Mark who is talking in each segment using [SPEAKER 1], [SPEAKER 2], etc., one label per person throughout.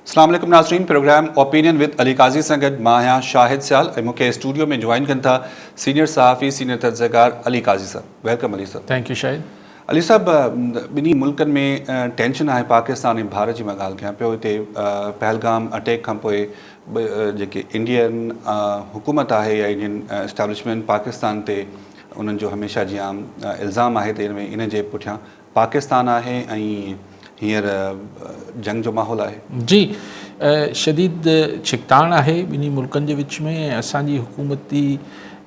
[SPEAKER 1] अस्सलाम वालेकुम नाज़रीन। प्रोग्राम ओपिनियन विद अली काजी सां गॾु मां आहियां शाहिद सियाल ऐं मूंखे स्टूडियो में ज्वाइन कनि था सीनियर सहाफ़ी सीनियर तजज़ेकार अली काजी साहब। वेलकम अली साहब।
[SPEAKER 2] थैंक यू शाहिद।
[SPEAKER 1] अली साहब, ॿिन्ही मुल्कनि में टेंशन आहे पाकिस्तान ऐं भारत जी मां ॻाल्हि कयां पियो। हिते पहलगाम अटैक खां पोइ जेके इंडियन हुकूमत आहे या इंडियन इस्टेब्लिशमेंट पाकिस्तान ते उन्हनि जो हमेशह जीअं आम इल्ज़ाम आहे त इन जे पुठियां पाकिस्तान आहे ऐं हींअर जंग जो माहौल आहे।
[SPEAKER 2] जी, शदीद छिकताण आहे ॿिन्ही मुल्कनि जे विच में। असांजी हुकूमती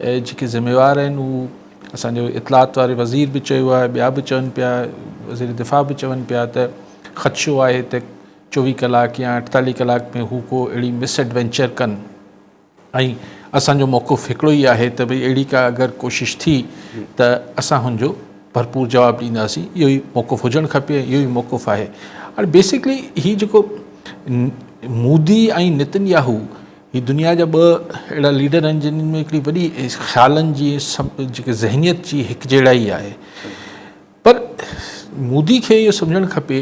[SPEAKER 2] जेके ज़िम्मेवार आहिनि उहे असांजो इतलात वारे वज़ीर बि चयो आहे, ॿिया बि चवनि पिया, वज़ीर दिफ़ा बि चवनि पिया त ख़दशो आहे त 24 कलाक या 48 कलाक में हू को अहिड़ी मिसएडवेंचर कनि ऐं असांजो मौक़िफ़ हिकिड़ो ई आहे त भई अहिड़ी का अगरि कोशिशि थी त असां हुनजो भरपूर जवाबु ॾींदासीं। इहो ई मौक़िफ़ हुजणु खपे, इहो ई मौक़िफ़ आहे। हाणे बेसिकली हीअ जेको मोदी ऐं नेतन्याहू ही दुनिया जा ॿ अहिड़ा लीडर आहिनि जिन में हिकिड़ी वॾी ख़्यालनि जी जेके ज़हनियत जी हिकु जहिड़ाई आहे। पर मोदी खे इहो सम्झणु खपे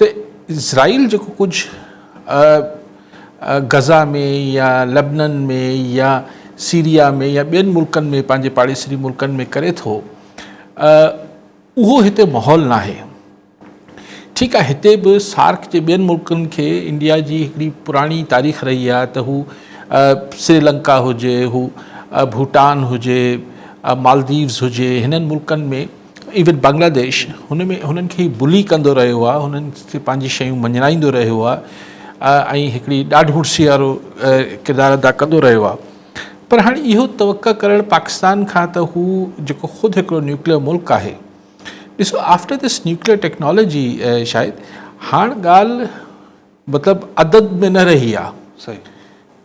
[SPEAKER 2] त इज़राइल जेको कुझु गज़ा में या लेबनन में या सीरिया में या ॿियनि मुल्कनि में पंहिंजे पाड़ेसरी मुल्कनि में करे थो, उहो हिते माहौल न आहे। ठीकु आहे, हिते बि सार्क जे ॿियनि मुल्कनि खे इंडिया जी हिकिड़ी पुराणी तारीख़ रही आहे त हू श्रीलंका हुजे, हू भूटान हुजे, मालदीव्स हुजे, हिननि मुल्कनि में इवन बांग्लादेश हुननि खे बुली कंदो रहियो आहे, हुननि खे पंहिंजी शयूं मञाईंदो रहियो आहे ऐं हिकिड़ी ॾाढ हुर्सी वारो किरदारु अदा कंदो रहियो आहे। पर हाणे इहो तवक़ा करणु पाकिस्तान खां त हू जेको ख़ुदि हिकिड़ो न्यूक्लियर मुल्क आहे। ॾिसो, आफ्टर दिस न्यूक्लियर टेक्नोलॉजी शायदि हाणे ॻाल्हि मतिलबु अदद में न रही आहे।
[SPEAKER 1] सही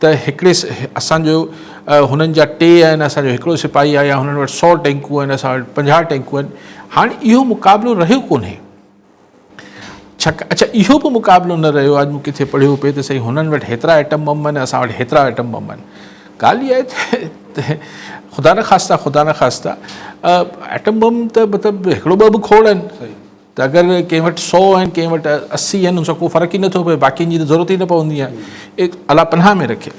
[SPEAKER 2] त हिकिड़े असांजो हुननि जा 2 आहिनि, असांजो हिकिड़ो सिपाही आहे, या हुननि वटि 100 टैंकूं आहिनि, असां वटि 50 टैंकूं आहिनि। हाणे इहो मुक़ाबिलो रहियो कोन्हे। अच्छा, इहो बि मुक़ाबिलो न रहियो। अॼु मूं किथे पढ़ियो पिए त सही हुननि वटि हेतिरा एटम बम आहिनि, असां वटि हेतिरा एटम बम आहिनि। ॻाल्हि इहा आहे त ख़ुदा न ख़ास्ता एटम बम त मतिलबु हिकिड़ो ॿ बि खोड़ आहिनि। त अगरि कंहिं वटि 100 आहिनि, कंहिं वटि 80 आहिनि, उनसां को फ़र्क़ु ई नथो पए, बाक़ियुनि जी त ज़रूरत ई न पवंदी आहे। अला पनाह में रखे।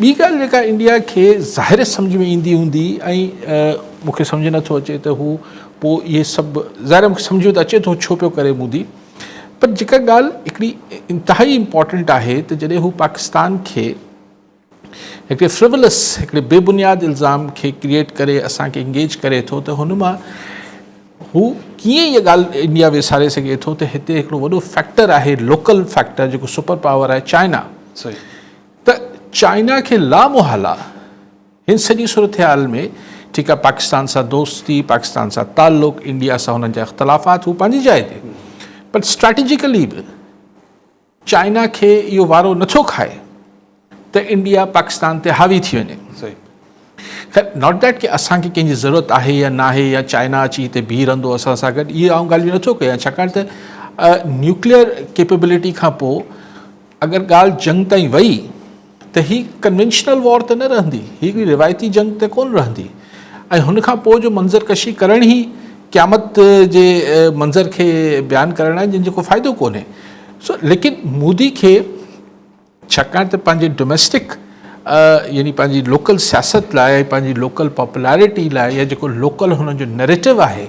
[SPEAKER 2] ॿी ॻाल्हि जेका इंडिया खे ज़ाहिर सम्झ में ईंदी हूंदी ऐं मूंखे सम्झ नथो अचे त हू पोइ इहे सभु ज़ाहिर मूंखे सम्झ में त अचे थो छो पियो करे मोदी। पर जेका ॻाल्हि हिकिड़ी इंतिहाई इम्पॉर्टेंट आहे त जॾहिं हू पाकिस्तान खे हिकिड़े फ्रिवलस, हिकिड़े बेबुनियाद इल्ज़ाम खे क्रिएट करे असांखे इंगेज करे थो, त हुन मां हू कीअं इहा ॻाल्हि इंडिया विसारे सघे थो त हिते हिकिड़ो वॾो फैक्टर आहे, लोकल फैक्टर जेको सुपर पावर आहे, चाइना।
[SPEAKER 1] सही।
[SPEAKER 2] त चाइना खे लामोहाला हिन सॼी सूरत हाल में, ठीकु आहे, पाकिस्तान सां दोस्ती, पाकिस्तान सां ताल्लुक़, इंडिया सां हुननि जा इख़्तिलाफ़ात, हू पंहिंजी जाइ ते, पर स्ट्रैटेजिकली बि चाइना खे इहो वारो नथो खाए त इंडिया पाकिस्तान ते हावी थी वञे।
[SPEAKER 1] सही।
[SPEAKER 2] ख़ैर, नॉट दैट कि असांखे कंहिंजी ज़रूरत आहे या न आहे, या चाइना अची हिते बीह रहंदो असां सां गॾु, इहे आऊं ॻाल्हियूं नथो कयां। छाकाणि त न्यूक्लियर केपेबिलिटी खां पोइ अगरि ॻाल्हि जंग ताईं वई त हीअ कन्वेंशनल वॉर त न रहंदी, हीअ हिकिड़ी रिवायती जंग त कोन रहंदी, ऐं हुन खां पोइ जो मंज़र कशी करण ई क़यामत जे मंज़र खे बयानु करणु आहे, जंहिंजो को फ़ाइदो कोन्हे। लेकिन मोदी खे छाकाणि त पंहिंजे डोमेस्टिक यानी पंहिंजी लोकल सियासत लाइ, पंहिंजी लोकल पॉपुलैरिटी लाइ, या जेको लोकल हुननि जो नैरेटिव आहे,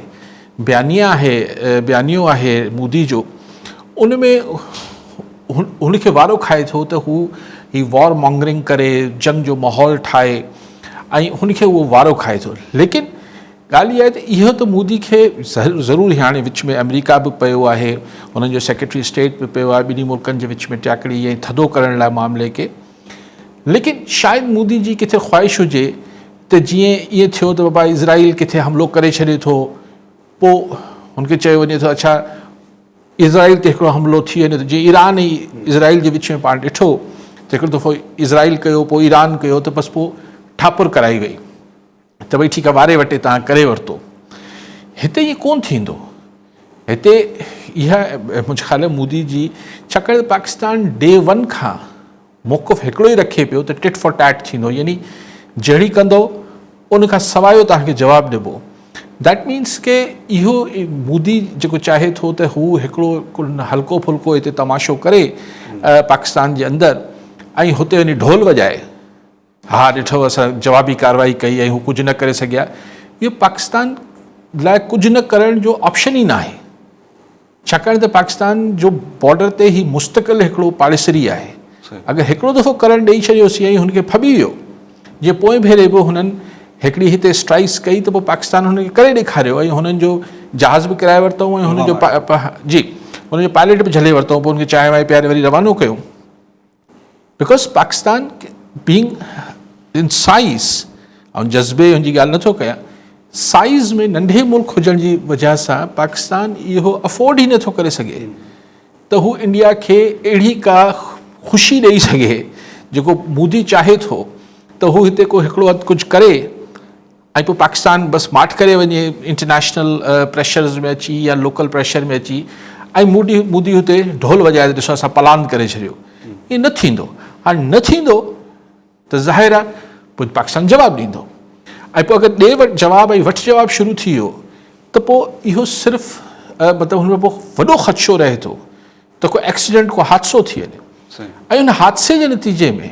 [SPEAKER 2] बयानियो आहे मोदी जो, उन में हुनखे वारो खाए थो त हू ही वॉर मॉन्गरिंग करे जंग जो माहौल ठाहे ऐं हुनखे उहो वारो खाए थो। लेकिन ॻाल्हि इहा आहे त इहो त मोदी खे ज़रूरु हाणे विच में अमेरिका बि पियो आहे, हुननि जो सेक्रेटरी स्टेट बि पियो आहे, ॿिन्ही मुल्कनि जे विच में टियाकड़ी ईअं थधो करण लाइ मामले खे। लेकिन शायदि मोदी जी किथे ख़्वाहिश हुजे त जीअं इएं थियो त बाबा इज़राइल किथे हमिलो करे छॾे थो, पोइ हुनखे चयो वञे थो अच्छा इज़राइल ते हिकिड़ो हमिलो थी वञे त जीअं ईरान ऐं इज़राइल जे विच में पाण ॾिठो त हिकिड़ो दफ़ो इज़राइल कयो, पोइ ईरान कयो, त बसि पोइ ठापुर कराई वई त भई ठीकु आहे, वारे वटे तव्हां करे वरितो। हिते ईअं कोन थींदो। हिते इहा मुंहिंजे ख़्याल में मोदी जी, छाकाणि त पाकिस्तान डे 1 खां मौक़िफ़ हिकिड़ो ई रखे पियो त टिट फॉर टैट थींदो, यानी जहिड़ी कंदो उन खां सवाइ तव्हांखे जवाबु ॾिबो। दैट मीन्स के इहो मोदी जेको चाहे थो त हू हिकिड़ो हल्को फुल्को हिते तमाशो करे पाकिस्तान जे अंदरि ऐं हुते वञी ढोल वॼाए हा ॾिठो असां जवाबी कार्रवाई कई ऐं हू कुझु न करे सघिया, इहो पाकिस्तान लाइ कुझु न करण जो ऑप्शन ई न आहे, छाकाणि त पाकिस्तान जो बॉर्डर ते ही मुस्तक़िल हिकिड़ो पाड़ेसरी आहे। अगरि हिकिड़ो दफ़ो करण ॾेई छॾियोसीं ऐं हुनखे फॿी वियो, जीअं पोइ भेरे बि हुननि हिकिड़ी हिते स्ट्राइक्स कई त पोइ पाकिस्तान हुनखे करे ॾेखारियो ऐं हुननि जो जहाज़ बि किराए वरितऊं ऐं हुनजो जी हुनजो पायलट बि झले वरितऊं, पोइ हुनखे चांहि वांहि पीआरे वरी रवानो कयूं। Because Pakistan being in size ऐं जज़्बे हुनजी ॻाल्हि नथो कयां, साइज़ में नंढे मुल्क हुजण जी वजह सां पाकिस्तान इहो अफोर्ड ई नथो करे सघे त हू इंडिया खे अहिड़ी का ख़ुशी ॾेई सघे जेको मोदी चाहे थो त हू हिते को हिकिड़ो हंधि कुझु करे ऐं पोइ पाकिस्तान बसि माठ करे वञे इंटरनेशनल प्रेशर्स में अची या लोकल प्रेशर में अची ऐं मोदी हुते ढोल वॼाए ॾिसो असां पलान करे छॾियो। इहो न थींदो। हाणे न थींदो त ज़ाहिर आहे पोइ पाकिस्तान जवाबु ॾींदो ऐं पोइ अगरि ॾे वठि जवाबु ऐं वठि जवाबु शुरू थी वियो त पोइ इहो सिर्फ़ु मतिलबु हुन में पोइ वॾो ख़दशो रहे थो त को एक्सीडेंट को हादसो थी वञे ऐं हुन हादसे जे नतीजे में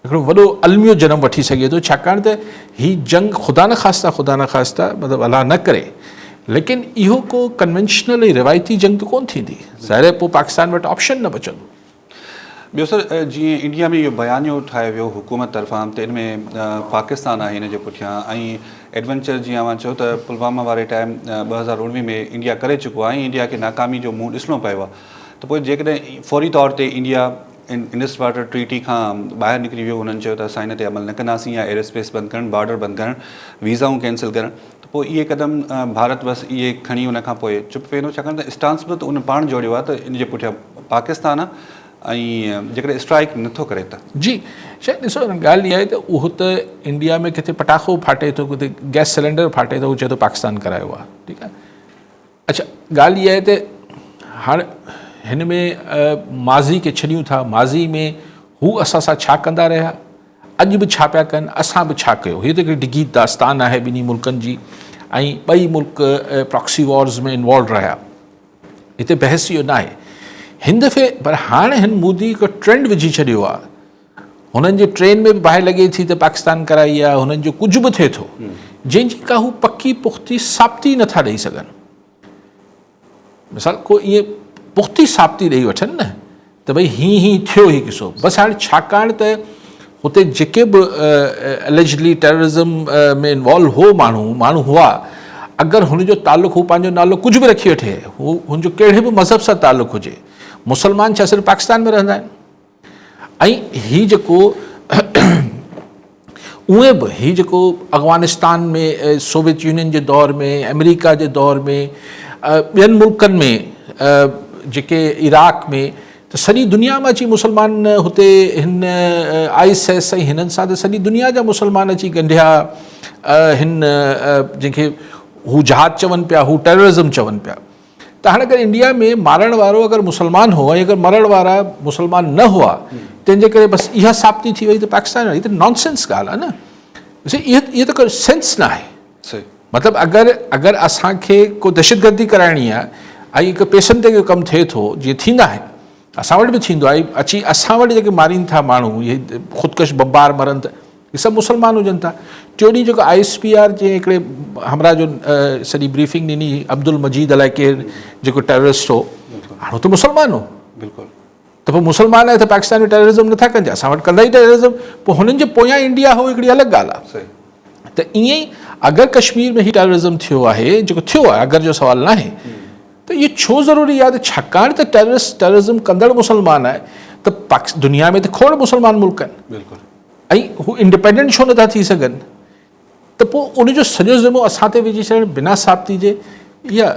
[SPEAKER 2] हिकिड़ो वॾो अलमियो जनम वठी सघे थो, छाकाणि त हीअ जंग ख़ुदा न ख़ास्ता मतिलबु अलाह न करे, लेकिन इहो को कन्वेंशनल ऐं रिवायती जंग त कोन थींदी, ज़ाहिर पोइ पाकिस्तान वटि ऑप्शन न बचंदो।
[SPEAKER 1] ॿियो सर, जीअं इंडिया में इहो बयानियो ठाहियो वियो हुकूमत तरफ़ां त इन में पाकिस्तान आहे हिन जे पुठियां ऐं एडवेंचर जीअं मां चयो त पुलवामा वारे टाइम 2019 में इंडिया करे चुको आहे ऐं इंडिया खे नाकामी जो मुंहुं ॾिसणो पियो आहे, त पोइ जेकॾहिं फौरी तौर ते इंडिया इंडस वाटर ट्रीटी खां ॿाहिरि निकिरी वियो, हुननि चयो त असां हिन ते अमल न कंदासीं या एयर स्पेस बंदि करणु, बॉर्डर बंदि करणु, वीज़ाऊं कैंसिल करणु, त पोइ इहे क़दम भारत बसि इहे खणी उन खां पोइ चुप वेंदो, छाकाणि त स्टांस बि त उन पाण जोड़ियो आहे त इन जे पुठियां पाकिस्तान आहे ऐं जेकॾहिं स्ट्राइक नथो करे त
[SPEAKER 2] जी शायदि ॾिसो ॻाल्हि इहा आहे त उहो त इंडिया में किथे पटाखो फाटे थो, किथे गैस सिलेंडर फाटे थो, उहो चए थो पाकिस्तान करायो आहे, ठीकु आहे। अच्छा, ॻाल्हि इहा आहे त हाणे हिन में माज़ी खे छॾियूं था, माज़ी में हू असां सां छा कंदा रहिया, अॼु बि छा पिया कनि, असां बि छा कयो, हीअ त हिकिड़ी डिघी दास्तान आहे ॿिन्ही मुल्कनि जी ऐं ॿई मुल्क प्रॉक्सी वॉर्स में इन्वॉल्व रहिया, हिते बहस इहो न आहे। हिन दफ़े पर हाणे हिन मोदी हिकु ट्रेंड विझी छॾियो आहे, हुननि जे ट्रेन में बि बाहि लॻे थी त पाकिस्तान कराई आहे, हुननि जो कुझु बि थिए थो जंहिंजी का हू पकी पुख़्ती साबिती नथा ॾेई सघनि। मिसाल को ईअं पुख़्ती साबिती ॾेई वठनि न त भई हीअं थियो ई किसो, बसि हाणे छाकाणि त हुते जेके बि एलिजली टेररिज़म में इन्वॉल्व हो माण्हू हुआ, अगरि हुनजो तालुक़ु हू पंहिंजो नालो कुझु बि रखी वठे, हू हुनजो कहिड़े बि मज़हब सां तालुक़ु हुजे, मुसलमान छा सिर्फ़ु पाकिस्तान में रहंदा आहिनि, ऐं हीउ जेको उहे बि हीउ जेको अफ़गानिस्तान में सोवियत यूनियन जे दौर में, अमेरिका जे दौर में, ॿियनि मुल्कनि में जेके इराक़ में, त सॼी दुनिया में अची मुसलमान हुते हिन ISIS ऐं हिननि सां त सॼी दुनिया जा मुसलमान अची ॻंढिया, हिन जंहिंखे हू जहाद चवनि पिया, हू टेररिज़म चवनि पिया। त हाणे अगरि इंडिया में मारण वारो अगरि मुसलमान हो ऐं अगरि मरण वारा मुसलमान न हुआ, तंहिंजे करे बसि इहा साबिती थी वई त पाकिस्तान, हीअ त नॉनसेंस ॻाल्हि आहे न, इहा त कोई सेंस न आहे। मतिलबु अगरि असांखे को दहशतगर्दी कराइणी आहे ऐं हिकु पैसनि ते कमु थिए थो, जीअं थींदा आहिनि, असां वटि बि थींदो आहे, अची असां वटि जेके मारीनि था माण्हू, इहे ख़ुदकश बमबार मरनि त इहे सभु मुसलमान हुजनि था। टियों ॾींहुं जेको ISPR जे हिकिड़े हमरा जो सॼी ब्रीफिंग ॾिनी, अब्दुल मजीद अलाए केरु जेको टेररिस्ट हो, हाणे त मुसलमान हो, बिल्कुलु, त पोइ मुसलमान आहे त पाकिस्तान में टेररिज़म नथा कनि, असां वटि कंदा ई टेररिज़म, पोइ हुननि जे पोयां इंडिया हो हिकिड़ी अलॻि ॻाल्हि आहे। त ईअं ई अगरि कश्मीर में ही टेररिज़म थियो आहे, जेको थियो आहे, अगरि जो सुवाल न आहे, त इहो छो ज़रूरी आहे त छाकाणि त टेररिज़म कंदड़ मुसलमान आहे त दुनिया में त खोड़ मुसलमान मुल्क आहिनि, बिल्कुलु, ऐं हू इंडिपेंडेंट छो नथा थी सघनि, त पोइ उनजो सॼो ज़िम्मो असां ते विझी छॾणु बिना साबिती जे, इहा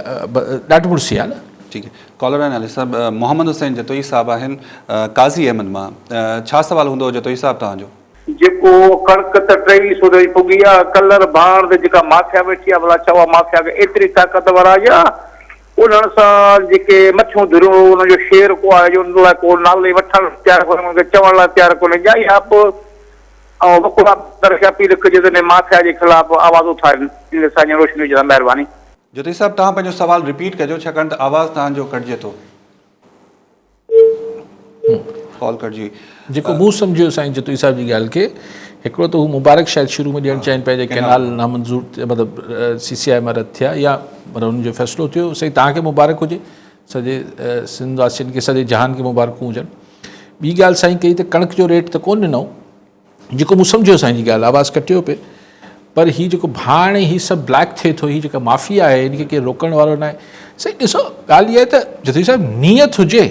[SPEAKER 2] ॾाढी बुरी आहे न।
[SPEAKER 1] ठीकु आहे, कॉलर आहिनि साहिबु मोहम्मद हुसैन जतोई साहिबु आहिनि काज़ी अहमद मां, छा सवाल हूंदो जतोई साहिबु तव्हांजो?
[SPEAKER 3] जेको कणिक त 2300 ताईं पुगी आहे, कलर भाण ते जेका माफ़िया वेठी आहे, भला चवा माफ़िया खे एतिरी ताक़तवर आहे या उन्हनि सां जेके मच्छूं धुरियूं, उनजो शेर को आहे जो उन लाइ को नाले वठणु तयारु कोन्हे, उनखे चवण लाइ तयारु कोन्हे, या इहा बि ऐं वकुला अपील कजे त माफ़िया जे ख़िलाफ़ आवाज़ उथारनि, इन सां रोशनी हुजे, महिरबानी।
[SPEAKER 1] जतोई साहिबु तव्हां पंहिंजो सवाल रिपीट कजो, छाकाणि त आवाज़ तव्हांजो कटिजे थो। कॉल कटिजी
[SPEAKER 2] जेको मूं सम्झियो साईं जतोई साहिब जी ॻाल्हि खे, हिकिड़ो त हू मुबारक शायदि शुरू में ॾियणु चाहिनि पिया कैनाल नामंज़ूर मतिलबु CCI में रद्द थिया या मतिलबु हुनजो फ़ैसिलो थियो, सही तव्हांखे मुबारक हुजे, सॼे सिंध वासियुनि खे, सॼे जहान खे मुबारकूं हुजनि। ॿी ॻाल्हि साईं कई त कणिक जो रेट त कोन ॾिनो, जेको मूं सम्झियो साईं जी ॻाल्हि, आवाज़ु कटियो पिए, पर हीउ जेको हाणे हीउ सभु ब्लैक थिए थो, हीअ जेका माफ़िया आहे हिनखे केरु रोकण वारो न आहे। साईं ॾिसो ॻाल्हि इहा आहे त जतोई साहिबु नियत हुजे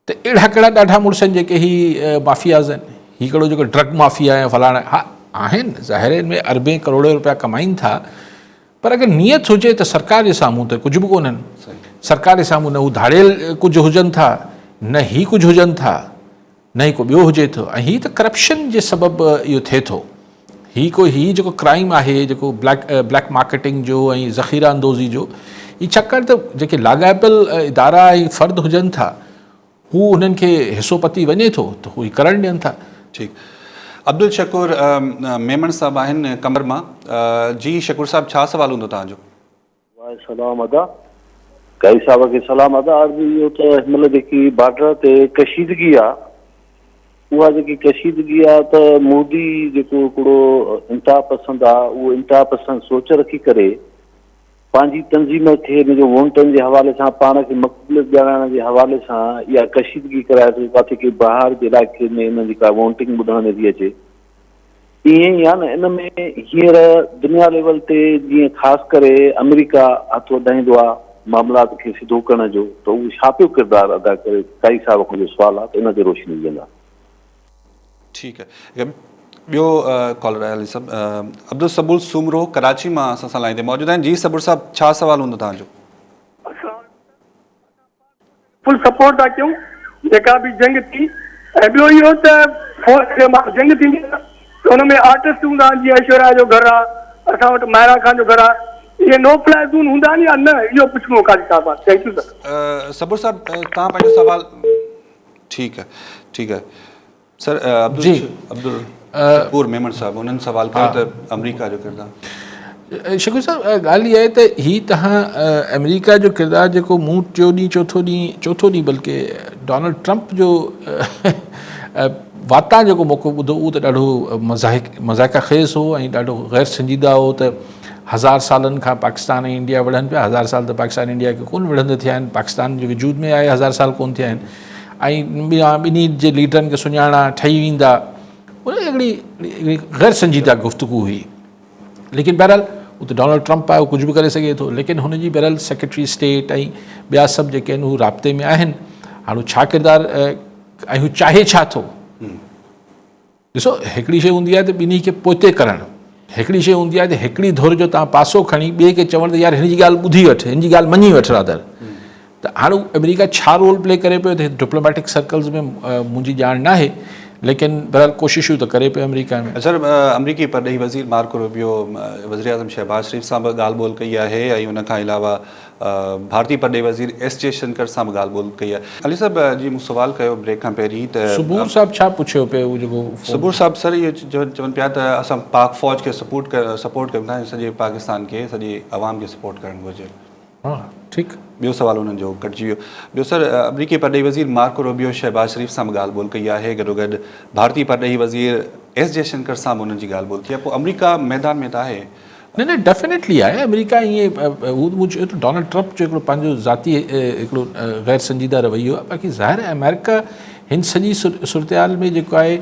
[SPEAKER 2] त अहिड़ा कहिड़ा ॾाढा मुड़ुसनि जेके ही माफ़ियाज़ आहिनि, हीउ हिकिड़ो जेको ड्रग माफ़िया आहे फलाणा, हा आहिनि ज़ाहिर में अरबे करोड़े रुपया कमाइनि था, पर अगरि नियत हुजे त सरकार जे साम्हूं त कुझु बि कोन्हनि। सरकार जे साम्हूं न हू धाड़ियल कुझु हुजनि था, न ही कुझु हुजनि था, न ही को ॿियो हुजे थो, ऐं हीअ त करप्शन जे सबबु इहो थिए थो। हीउ जेको क्राइम आहे, जेको ब्लैक मार्केटिंग जो ऐं ज़ख़ीरा अंदोज़ी जो, ही छाकाणि त जेके लाॻापियल इदारा ऐं फ़र्द हुजनि था, हू उन्हनि खे हिसो पती वञे थो त हू करणु ॾियनि था।
[SPEAKER 1] ठीकु, अब्दुल शकूर मेमन साहब आहिनि कमर मां। जी शकूर साहब, छा सवाल हूंदो तव्हांजो?
[SPEAKER 4] सलाम अदा, काई साहब खे सलाम अदा। अर्ज़ु इहो त हिनमहिल जेकी बॉर्डर ते कशीदगी आहे, उहा जेकी कशीदगी आहे त मोदी जेको हिकिड़ो इंतिहा पसंदि आहे, उहो इंतिहा पसंदि सोच रखी करे पंहिंजी तंज़ीम खे हिनजो वोटनि जे हवाले सां, पाण खे मक़बूलियत ॼाणाइण जे हवाले सां इहा कशीदगी कराए थो, किथे की बहार जे इलाइक़े में हिन जेका वोटिंग ॿुधण में थी अचे। ईअं ई आहे न, इन में हींअर दुनिया लेवल ते जीअं ख़ासि करे अमेरिका हथु वधाईंदो आहे मामलात खे सिधो करण जो, त उहो छा पियो किरदारु अदा करे? काई साहब खां जो सुवालु आहे, त इन ते रोशनी ॾींदा।
[SPEAKER 1] ठीकु आहे, ॿियो कॉलर आहे अली साहब, अब्दुल सबूर सुमरो कराची मां असां सां लाइन ते मौजूदु आहिनि। जी सबूर साहब, छा सवाल हूंदो तव्हांजो?
[SPEAKER 5] फुल सपोर्ट था कयूं जेका बि जंग थी, ऐं ॿियो इहो त जंग थींदी त हुन में आर्टिस्ट हूंदा आहिनि, जीअं ऐश्वर्या जो घरु आहे, असां वटि मायरा खान जो घरु आहे, इहे नो फ्लाई ज़ोन हूंदा आहिनि या न, इहो पुछणो काली साहब आहे। Thank you sir.
[SPEAKER 1] सबूर साहब, तव्हां पंहिंजो सवाल, ठीकु आहे सर। अब्दुल शकूर मेमन साहब उन्हनि सवाल कयो त अमेरिका जो किरदारु।
[SPEAKER 2] शकूर साहब, ॻाल्हि इहा आहे त हीअ तव्हां अमेरिका जो किरदारु जेको मूं चोथों ॾींहुं बल्कि डोनाल्ड ट्रंप जो वाता जेको मौक़ो ॿुधो, उहो त ॾाढो मज़ाक़ा ख़ेज़ हो ऐं ॾाढो ग़ैर संजीदा हो त 1000 सालनि खां पाकिस्तान ऐं इंडिया विढ़नि पिया। 1000 साल त पाकिस्तान इंडिया खे कोन विढ़ंदे थिया आहिनि, पाकिस्तान जे वजूद में आहे 1000 साल कोन थिया आहिनि, ऐं ॿिन्ही जे लीडरनि खे सुञाणा ठही वेंदा, उन हिकिड़ी ग़ैर संजीदा गुफ़्तगू हुई। लेकिन बहरहाल उहो त डोनाल्ड ट्रंप आहे, उहो कुझु बि करे सघे थो, लेकिन हुनजी बहरहाल सेक्रेटरी स्टेट ऐं ॿिया सभु जेके आहिनि उहे राब्ते में आहिनि। हाणे छा किरदारु ऐं हू चाहे छा थो? ॾिसो, हिकिड़ी शइ हूंदी आहे त ॿिन्ही खे पोइते करणु, हिकिड़ी शइ हूंदी आहे त हिकिड़ी धुर जो तव्हां पासो खणी ॿिए खे चवणु त यार हिन जी ॻाल्हि ॿुधी वठि, हिन जी ॻाल्हि मञी वठि रादर। त हाणे अमेरिका छा रोल प्ले करे पियो त डिप्लोमेटिक सर्कल्स में मुंहिंजी ॼाण न आहे, लेकिन बहरहाल कोशिशूं त करे पियो अमेरिका में।
[SPEAKER 1] सर, अमरीकी परॾेही वज़ीर मार्को रूबियो, वज़ीर आज़म शहबाज शरीफ़ सां बि ॻाल्हि ॿोल कई आहे, ऐं उन खां अलावा भारतीय परॾेही वज़ीर एस जयशंकर सां बि ॻाल्हि ॿोल कई आहे। अली साहब जी मूं सुवाल कयो ब्रेक खां पहिरीं त
[SPEAKER 2] सबूर साहब छा पुछियो पियो उहो जेको
[SPEAKER 1] सबूर साहब? सर, इहो चवनि पिया त असां पाक फ़ौज खे सपोर्ट कयूं था, सॼे पाकिस्तान खे, सॼी आवाम खे सपोर्ट करणु घुरिजे।
[SPEAKER 2] हा, ठीकु।
[SPEAKER 1] ॿियो सवाल हुननि जो कटिजी वियो। ॿियो सर, अमरीकी परॾेही वज़ीर मार्को रूबियो शहबाज शरीफ़ सां बि ॻाल्हि ॿोल कई आहे, गॾोगॾु भारतीय परॾेही वज़ीर एस जयशंकर सां बि उन्हनि जी ॻाल्हि ॿोल थी आहे। पोइ अमरीका मैदान में त आहे?
[SPEAKER 2] न, डेफिनेटली आहे। अमेरिका ईअं हू मूं चयो त डोनाल्ड ट्रंप जो हिकिड़ो पंहिंजो ज़ाती हिकिड़ो ग़ैर संजीदा रवैयो आहे। बाक़ी ज़ाहिर आहे अमेरिका हिन सॼी सूरतहाल में जेको आहे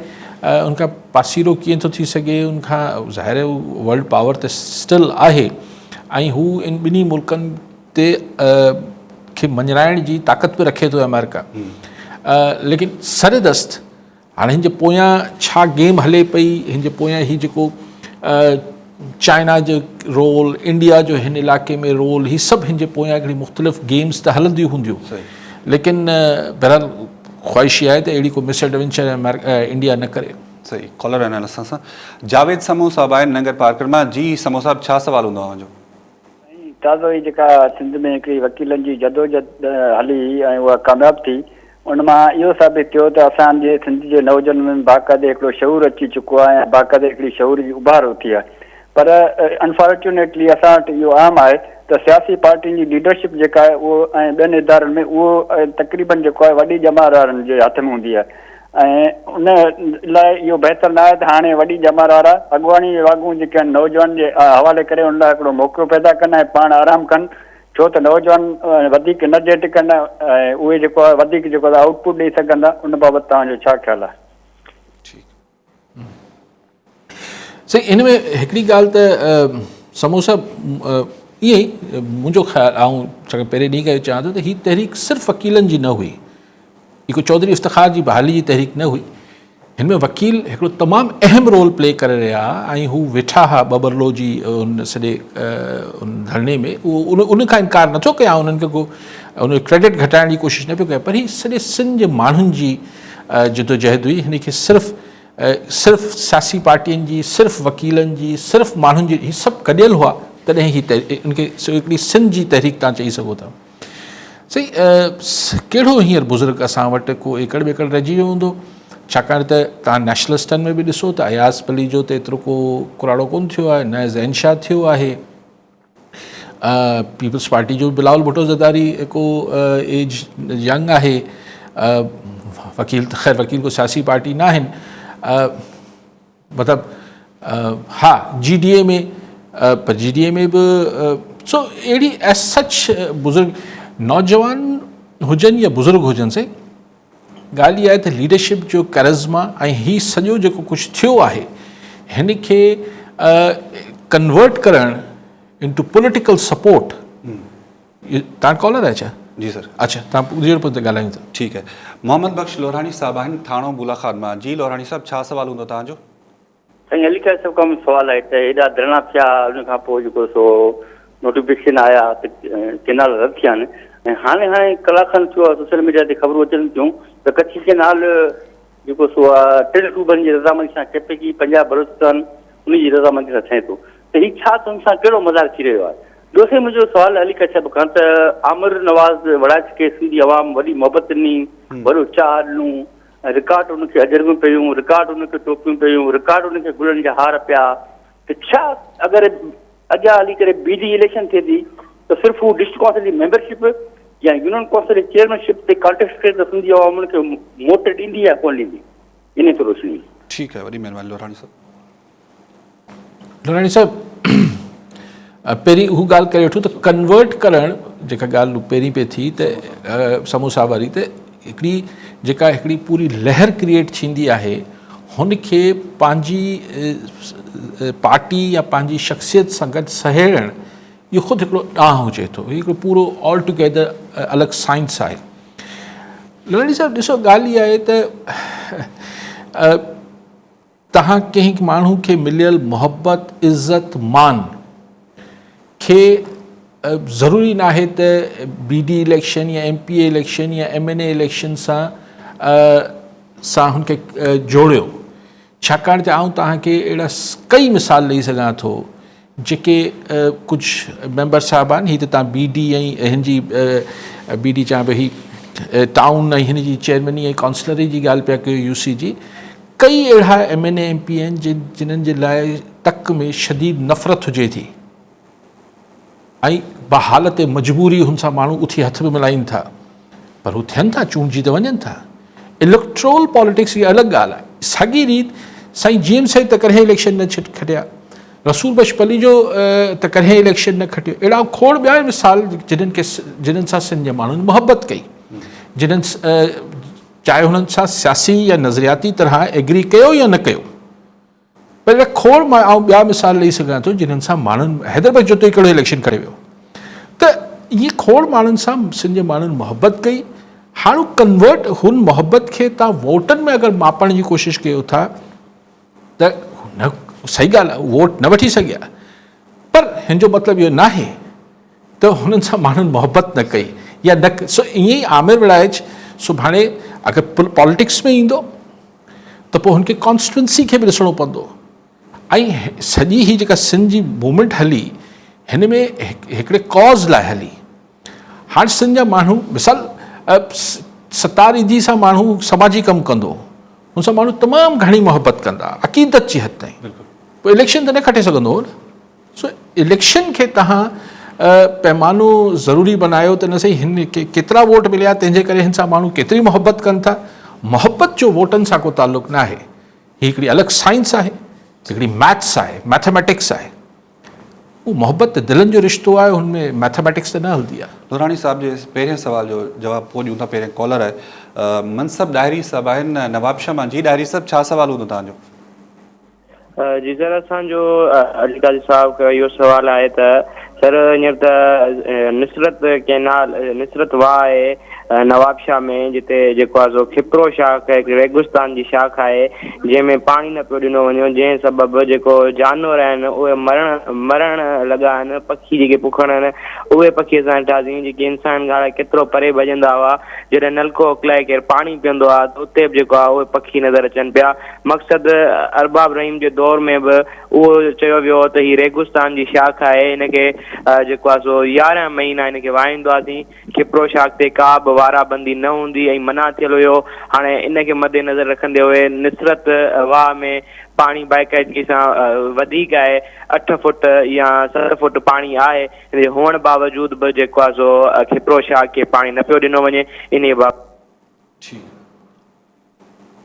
[SPEAKER 2] उनखां पासीरो कीअं थो थी सघे, उनखां ज़ाहिर आहे हू वर्ल्ड पावर त स्टिल आहे, ऐं हू इन ॿिन्ही मुल्कनि ते खे मञाइण जी ताक़त बि रखे थो अमेरिका। लेकिन सरदस्त हाणे हिन जे पोयां छा गेम हले पई, हिन जे पोयां ही जेको चाइना जो रोल, इंडिया जो हिन इलाइक़े में रोल, ही सभु हिन जे पोयां हिकिड़ी मुख़्तलिफ़ गेम्स त हलंदियूं हूंदियूं, लेकिन बहरहाल ख़्वाहिश इहा आहे त अहिड़ी को मिस एडवेंचर इंडिया न करे।
[SPEAKER 1] सही। कॉलर आहिनि असां सां, जावेद समूह साहब आहिनि नगर पार्कर मां। जी समूह साहब, छा सवाल हूंदो आहे?
[SPEAKER 6] ताज़ो ई जेका सिंध में हिकिड़ी वकीलनि जी जदोजहद हली ऐं उहा कामयाबु थी, उन मां इहो साबित थियो त असांजे सिंध जे नौजवाननि में बाक़ाइदे हिकिड़ो शऊर अची चुको आहे ऐं बाक़ाइदे हिकिड़ी शऊर जी उभार थी आहे। पर अनफॉर्चुनेटली असां वटि इहो आम आहे त सियासी पार्टियुनि जी लीडरशिप जेका आहे उहो ऐं ॿियनि इदारनि में उहो तक़रीबन जेको आहे वॾी ॼमार वारनि जे हथ में हूंदी आहे ऐं उन लाइ इहो बहितर न आहे त हाणे वॾी ॼमार वारा अॻुवाणी वागुंरु जेके आहिनि नौजवान जे हवाले करे उन लाइ हिकिड़ो मौक़ो पैदा कनि ऐं पाण आराम कनि छो त नौजवान वधीक न जेट कनि ऐं उहे जेको आहे वधीक जेको आहे आउटपुट ॾेई सघंदा उन बाबति तव्हांजो छा ख़्यालु आहे?
[SPEAKER 2] सही, इन में हिकिड़ी ॻाल्हि त समोसा ईअं ई मुंहिंजो ख़्यालु आऊं छाकाणि पहिरें ॾींहं खां चवां थो त हीअ तहरीक सिर्फ़ु वकीलनि जी न हुई, हिकु चौधरी इफ़्तिख़ार जी बहाली जी तहरीक न हुई। हिन में वकील हिकिड़ो तमामु अहम रोल प्ले करे रहिया ऐं हू वेठा हुआ बबरलो जी उन सॼे उन धरणे में, उहो उन खां इनकार नथो कयां, उन्हनि खे को उन क्रेडिट घटाइण जी कोशिशि न पियो कयां, पर हीअ सॼे सिंध जे माण्हुनि जी जदोजहद हुई। हिन खे सिर्फ़ु सियासी पार्टियुनि जी, सिर्फ़ु वकीलनि जी, सिर्फ़ु माण्हुनि जी, हीअ सभु गॾियल हुआ, तॾहिं ही इनखे हिकिड़ी सिंध जी तहरीक तव्हां चई सघो था। सही, कहिड़ो हींअर बुज़ुर्ग असां वटि को एकड़ ॿेकड़ रहिजी वियो हूंदो, छाकाणि त तव्हां नेशनलिस्टनि में बि ॾिसो त अयाज़ पली जो त एतिरो को कुराड़ो कोन थियो आहे, न ज़ैन शाह थियो आहे, पीपल्स पार्टी जो बिलावल भुट्टो ज़रदारी को एज यंग आहे, वकील त ख़ैर वकील को सियासी पार्टी न आहिनि, मतिलबु हा GDA में, पर GDA में बि सो अहिड़ी एज सच बुज़ुर्ग नौजवान हुजनि या बुज़ुर्ग हुजनि से ॻाल्हि इहा आहे त लीडरशिप जो करिज़मा ऐं हीउ सॼो जेको कुझु थियो आहे हिन खे कन्वर्ट करणु इंटू पॉलिटिकल सपोर्ट। तव्हां कॉलर आहे छा?
[SPEAKER 1] जी सर।
[SPEAKER 2] अच्छा, तव्हां पूरी पर ते ॻाल्हायूं था।
[SPEAKER 1] ठीकु आहे। मोहम्मद बख्श लोहाणी साहब आहिनि थाणो बुलाखान मां। जी लोहाणी साहब, छा सवाल हूंदो तव्हांजो?
[SPEAKER 7] साईं अली खां सभु कमु सुवालु आहे त हेॾा धरणा थिया, उन खां पोइ जेको सो नोटिफिकेशन आया त केनाल रद्द थिया आहिनि ऐं हाणे कलाक खनि थियो आहे सोशल मीडिया ते ख़बरूं अचनि थियूं त कच्छी केनाल जेको सो आहे 3 सूबनि जी रज़ामंदी सां टिपे की पंजाब बलोचिस्तान उनजी रज़ामंदी सां थिए थो त हीउ छा हुन सां कहिड़ो मज़ाक थी रहियो आहे? ॿियो साईं मुंहिंजो सुवालु अली कच्छा खां त आमिर नवाज़ वड़ाए खे सिंधी अवाम वॾी मोहबत ॾिनी, वॾो चाह ॾिनूं, रिकॉर्ड उनखे अजरबियूं पियूं, रिकॉर्ड उनखे टोपियूं पियूं, रिकॉर्ड उनखे गुलनि जा हार पिया, त छा अगरि अॻियां हली करे BD इलेक्शन थिए थी त सिर्फ़ु हू डिस्ट्रिक्ट काउंसिल जी मेंबरशिप या यूनियन काउंसिल जी चेयरमैनशिप ते कॉन्टेस्ट करे त सिंधी अवाम उनखे वोट ॾींदी या कोन ॾींदी? इन ते रोशनी।
[SPEAKER 1] ठीकु आहे, वॾी महिरबानी लोहाणी साहब।
[SPEAKER 2] लोहाणी साहब, पहिरीं हू ॻाल्हि करे वठूं त कन्वर्ट करणु जेका ॻाल्हि पहिरीं पे थी त समूसा वारी त हिकिड़ी पूरी लहर क्रिएट थींदी आहे, हुनखे पंहिंजी पार्टी या पंहिंजी शख़्सियत सां गॾु सहेड़णु इहो ख़ुदि हिकिड़ो ॾांहुं हुजे थो, हिकिड़ो पूरो ऑल टुगेदर अलॻि साइंस आहे। लोहाणी साहब ॾिसो, ॻाल्हि इहा आहे त तव्हां कंहिं माण्हू खे मिलियल मोहबत, इज़त, मान खे ज़रूरी न आहे त BD इलेक्शन या MPA इलेक्शन या MNA इलेक्शन सां हुनखे जोड़ियो, छाकाणि त आउं तव्हांखे अहिड़ा कई मिसाल ॾेई सघां थो जेके कुझु मेंबर साहिब आहिनि, हीअ त तव्हां BD ऐं हिन जी BD चवां पई ही टाउन ऐं हिन जी चेयरमैनी ऐं काउंसलरी जी ॻाल्हि पिया कयो UC जी, कई अहिड़ा MNA MP आहिनि जिन्हनि जे लाइ तक में शदीद नफ़रत हुजे थी ऐं बहालत मजबूरी हुन सां माण्हू उथी हथ बि मिलाइनि था, पर हू थियनि था, चूंडजी त वञनि था। इलेक्ट्रोल पॉलिटिक्स इहा अलॻि ॻाल्हि आहे। साॻी रीति साईं GM साईं त कॾहिं इलेक्शन न खटिया, रसूल बख्श पली जो त कॾहिं इलेक्शन न खटियो। अहिड़ा खोड़ ॿिया मिसाल जिन्हनि सां सिंध जे माण्हुनि मोहबत कई, जिन्हनि चाहे हुननि सां सियासी या नज़रियाती तरह एग्री कयो या न कयो, पर अहिड़ा खोड़ मां ॿिया मिसाल ॾेई सघां थो जिन्हनि सां माण्हुनि हैदराबाद जो त कहिड़ो इलेक्शन करे वियो, त इहे खोड़ माण्हुनि सां सिंध जे माण्हुनि मोहबत कई। हाणे कन्वर्ट हुन मोहबत खे तव्हां वोटनि में अगरि मापण जी कोशिशि कयो था त न, सही ॻाल्हि आहे, वोट न वठी सघिया, पर हिन जो मतिलबु इहो न आहे त हुननि सां माण्हुनि मोहबत न कई या न। सो ईअं ई आमिर विड़ाइच सुभाणे अगरि पॉलिटिक्स में ईंदो त पोइ हुनखे कॉन्स्टिट्यूंसी खे बि ॾिसणो पवंदो ऐं सॼी ही जेका सिंध जी मूवमेंट हली हिन में हिकिड़े कॉज़ लाइ हली। हाणे सिंध जा माण्हू मिसाल सतार ईदी सां माण्हू समाजी कमु कंदो, हुन सां माण्हू तमामु घणी मोहबत कंदा अक़ीदत जी हद ताईं, पोइ इलेक्शन त न खटे सघंदो हो न। सो इलेक्शन खे तव्हां पैमानो ज़रूरी बनायो त न सही हिन खे केतिरा वोट मिलिया तंहिंजे करे हिन सां माण्हू केतिरी मोहबत कनि था। मोहबत जो वोटनि सां को ताल्लुक़ न आहे, हीअ हिकिड़ी अलॻि साइंस आहे, हिकिड़ी मैथ्स आहे, मैथमेटिक्स आहे। वो मोहब्बत त दिलनि जो रिश्तो आहे, हुनमें मैथमेटिक्स त न हलंदी आहे।
[SPEAKER 1] दुरानी साहब जे पहिरें सवाल जो जवाबु पोइ ॾियूं था। पहिरें कॉलर आहे मनसब डायरी साहब आहिनि नवाबशाह मां। जी डायरी साहब, छा सवाल हूंदो तव्हांजो?
[SPEAKER 8] जी सर, असांजो अली काजी साहब का इहो सवाल आहे त सर हींअर त नुसरत कैनाल नुसरत वाह आहे नवाबशाह में, जिते जेको आहे सो खिपरो शाख हिकिड़ी रेगिस्तान जी शाख आहे जंहिंमें पाणी न पियो ॾिनो वञे, जंहिं सबबु जेको जानवर आहिनि उहे मरण लॻा आहिनि। पखी जेके पुखण आहिनि उहे पखी असां ॾिठासीं, जेके इंसान खां केतिरो परे भॼंदा हुआ। जॾहिं नलको उकलाए केरु पाणी पीअंदो आहे त उते बि जेको आहे उहे पखी नज़र अचनि पिया। मक़सदु अरबाब रहीम जे दौर में बि उहो चयो वियो त हीअ रेगिस्तान जी शाख आहे, हिनखे जेको आहे सो 11 महीना हिनखे वाहींदासीं। खिपरो शाख ते का बि वाराबंदी न हूंदी ऐं मना थियल हुयो। हाणे इनखे मद्देनज़र रखंदे हुए नुसरत वाह में पाणी बाक़ाइदगी सां वधीक आहे, 8 फुट या 7 फुट पाणी आहे। हुअण बावजूद बि जेको आहे सो खिपरो शाख खे पाणी न पियो ॾिनो वञे। इन बाबति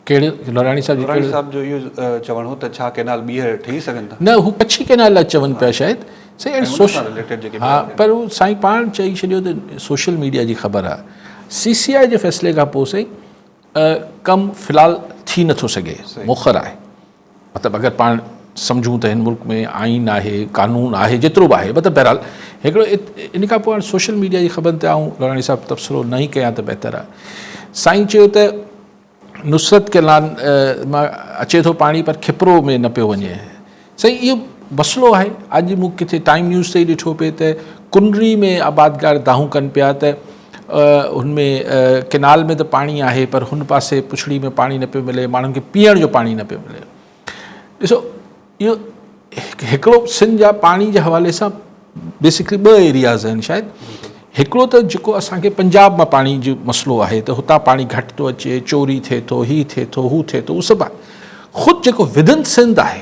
[SPEAKER 2] कहिड़े लोराणी साहब
[SPEAKER 1] जो इहो चवणो हो त छा कैनाल ॿीहर ठही सघनि था?
[SPEAKER 2] न, हू कच्छी कैनाल लाइ चवनि पिया शायदि सही। हा, पर हू साईं पाण चई छॾियो त सोशल मीडिया जी ख़बर आहे। CCI जे फ़ैसिले खां पोइ सही कमु फ़िलहालु थी नथो सघे, मुख़र आहे। मतिलबु अगरि पाण सम्झूं त हिन मुल्क में आइन आहे, कानून आहे, जेतिरो बि आहे। मतिलबु बहरहाल हिकिड़ो इन खां पोइ हाणे सोशल मीडिया जी ख़बर ते आऊं लोराणी साहब तबसरो न ई कयां त बहितर आहे। साईं चयो त नुसरत कैनाल मां अचे थो पाणी, पर खिपरो में न पियो वञे। सही, इहो मसइलो आहे। अॼु मूं किथे टाइम न्यूज़ ते ई ॾिठो पिए त कुनरी में आबादगार दाहूं कनि पिया त हुनमें कैनाल में त पाणी आहे, पर हुन पासे पुछड़ी में पाणी न पियो मिले, माण्हुनि खे पीअण जो पाणी न पियो मिले। ॾिसो, इहो हिकिड़ो सिंध जा पाणी जे हवाले सां बेसिकली 2 एरियाज़ आहिनि शायदि। हिकिड़ो त जेको असांखे पंजाब मां पाणी जो मसइलो आहे त हुतां पाणी घटि थो अचे, चोरी थिए थो, हीअ थिए थो, हू थिए थो, उहो सभु आहे। ख़ुदि जेको विदिन सिंध आहे,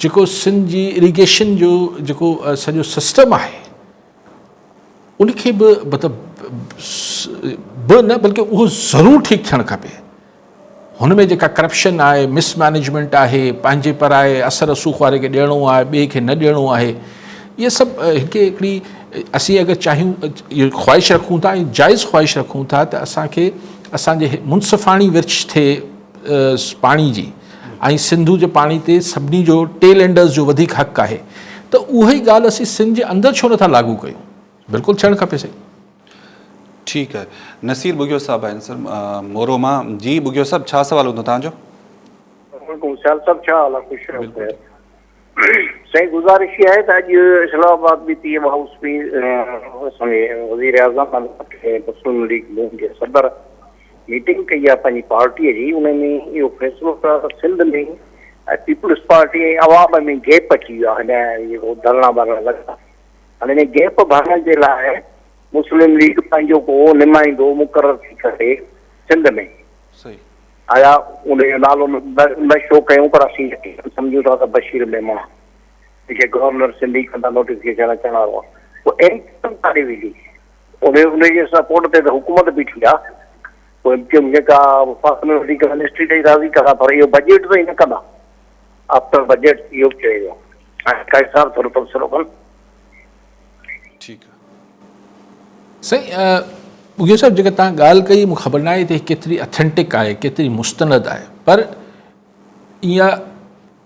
[SPEAKER 2] जेको सिंध जी इरीगेशन जो जेको सॼो सिस्टम आहे, उनखे बि मतिलबु न बल्कि उहो ज़रूरु ठीकु थियणु खपे। हुन में जेका करप्शन आहे, मिसमैनेजमेंट आहे, पंहिंजे पराए असर रसूख़ वारे खे ॾियणो आहे, ॿिए खे न ॾियणो आहे, इहे सभु हिकिड़ी असीं अगरि चाहियूं, इहो ख़्वाहिश रखूं था ऐं जाइज़ ख़्वाहिश रखूं था त असांखे असांजे मुनसिफ़ाणी विर्छ थिए पाणी जी, ऐं सिंधू जे पाणी ते सभिनी जो टेल एंडर्स जो वधीक हक़ आहे, त उहा ई ॻाल्हि असीं सिंध जे अंदरि छो नथा लागू कयूं? बिल्कुलु थियणु खपे। सही,
[SPEAKER 1] ठीकु आहे। नसीर बुगियो साहब आहिनि सर मोरो मां। जी बुगियो साहब, छा सवाल हूंदो तव्हांजो?
[SPEAKER 3] सही, गुज़ारिश ये है कि इस्लामाबाद में टीएम हाउस में वज़ीर आज़म मुस्लिम लीग नून के सदर मीटिंग कई आहे पंहिंजी पार्टीअ जी। उनमें इहो फ़ैसिलो कयो त सिंध में पीपल्स पार्टी ऐं अवाम में गैप अची वियो आहे। हिन जेको धरणा वरणा लॻा, हाणे हिन गैप भरण जे लाइ मुस्लिम लीग पंहिंजो को नुमाइंदो मुक़ररु थी करे सिंध में आया। उनजो नालो न शो कयूं, पर असीं सम्झूं था त बशीर मेमण जेके गवर्नर सिंधी कंदा नोटिफिकेशन अचण वारो आहे, पोइ एम काॾे वेंदी? उनजे सपोर्ट ते त हुकूमत बीठी आहे। पोइ जेका मिनिस्ट्री ॾेई राज़ी कंदा, पर इहो बजट त ई न कंदा। आफ्टर बजट इहो चयो वियो। हाणे काई साहब थोरो तबसरो कनि।
[SPEAKER 1] ठीकु आहे।
[SPEAKER 2] सही, बुगियो साहब, जेका तव्हां ॻाल्हि कई, मूंखे ख़बर न आहे त केतिरी अथेंटिक आहे, केतिरी मुस्तनद आहे, पर इहा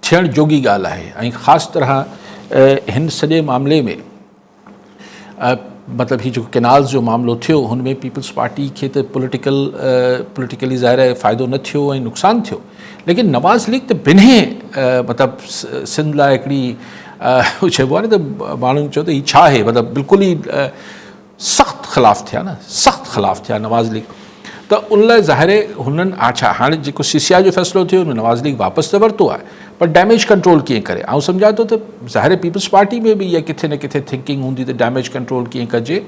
[SPEAKER 2] थियणु जोगी ॻाल्हि आहे। ऐं ख़ासि तरह हिन सॼे मामले में मतिलबु हीउ जेको कैनाल्स जो मामिलो थियो, हुन में पीपल्स पार्टी खे त पॉलिटिकली ज़ाहिर आहे फ़ाइदो न थियो ऐं नुक़सानु थियो, लेकिन नवाज़ लीग त बिन्ही मतिलबु सिंध लाइ हिकिड़ी चइबो आहे न त माण्हुनि चयो त हीउ छा आहे, मतिलबु बिल्कुलु ई सख़्तु ख़िलाफ़ु थिया न, सख़्तु ख़िलाफ़ु थिया नवाज़ लीग। त उन लाइ ज़ाहिर आहे हुननि अच्छा हाणे जेको CCI जो फ़ैसिलो थियो हुन नवाज़ लीग वापसि त वरितो आहे, पर डैमेज कंट्रोल कीअं करे? ऐं सम्झां थो त ज़ाहिर पीपल्स पार्टी में बि इहा किथे न किथे थिंकिंग हूंदी त डैमेज कंट्रोल कीअं कजे।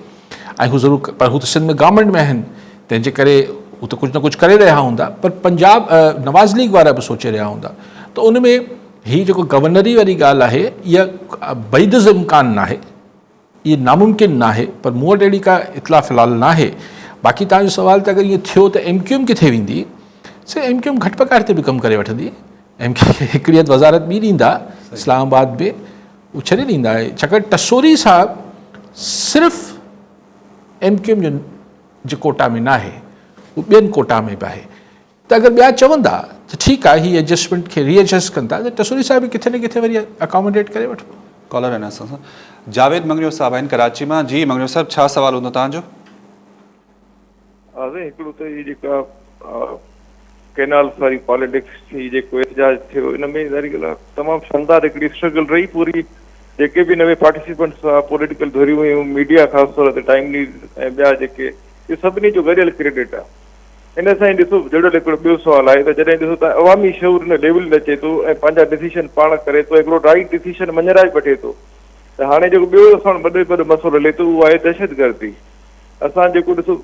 [SPEAKER 2] ऐं हू ज़रूरु, पर हू त सिंध में गवर्नमेंट में आहिनि, तंहिंजे करे हू त कुझु न कुझु करे रहिया हूंदा, पर पंजाब नवाज़ लीग वारा बि सोचे रहिया हूंदा। त उन में ही जेको गवर्नरी वारी ॻाल्हि आहे इहा बैदुज़ इम्कान न आहे, ये नामुमकिन ना है, पर मूं वटि अहिड़ी का इतला फ़िलहाल ना है। बाक़ी तव्हांजो सवाल त अगरि ईअं थियो त MQM किथे वेंदी, से MQM घटि पघार ते बि कमु करे वठंदी। MQM खे हिकिड़ी हथु वज़ारत ॿी ॾींदा इस्लामाबाद में, उहो छॾे ॾींदा आहे, छाकाणि टसोरी साहब सिर्फ़ु MQM जो कोटा में न आहे, उहो ॿियनि कोटा में बि आहे। त अगरि ॿिया चवंदा त ठीकु आहे, हीअ एडजस्टमेंट खे रीएडजस्ट कंदा त टसोरी साहब बि किथे न किथे वरी अकोमोडेट करे वठिबो।
[SPEAKER 1] कॉलर आहिनि असां सां, जावेद मंगरियो साहब आहिनि कराची मां। जी मंगरियो साहब, छा सवाल हूंदो तव्हांजो?
[SPEAKER 9] हिकिड़ो त इहा जेका कैनाल वारी पॉलिटिक्स जी जेको एहतजाज थियो, इन में ज़ाहिर ॻाल्हि आहे तमामु शानदार हिकिड़ी स्ट्रगल रही पूरी। जेके बि नवे पार्टिसिपेंट्स हुआ, पॉलिटिकल धुरियूं हुयूं, मीडिया ख़ासि तौर ते टाइम न्यूज़ ऐं ॿिया जेके, इहे सभिनी जो गॾियल क्रेडिट आहे। इन सां ई ॾिसो जुड़ियल हिकिड़ो ॿियो सुवालु आहे त जॾहिं ॾिसो त अवामी शऊर हिन लेवल ते अचे थो ऐं पंहिंजा डिसीशन पाण करे थो, हिकिड़ो राइट डिसीशन मञराए वठे थो, त हाणे जेको ॿियो असां वॾे वॾो मसइलो हले थो उहो आहे दहशतगर्दी। असां जेको ॾिसो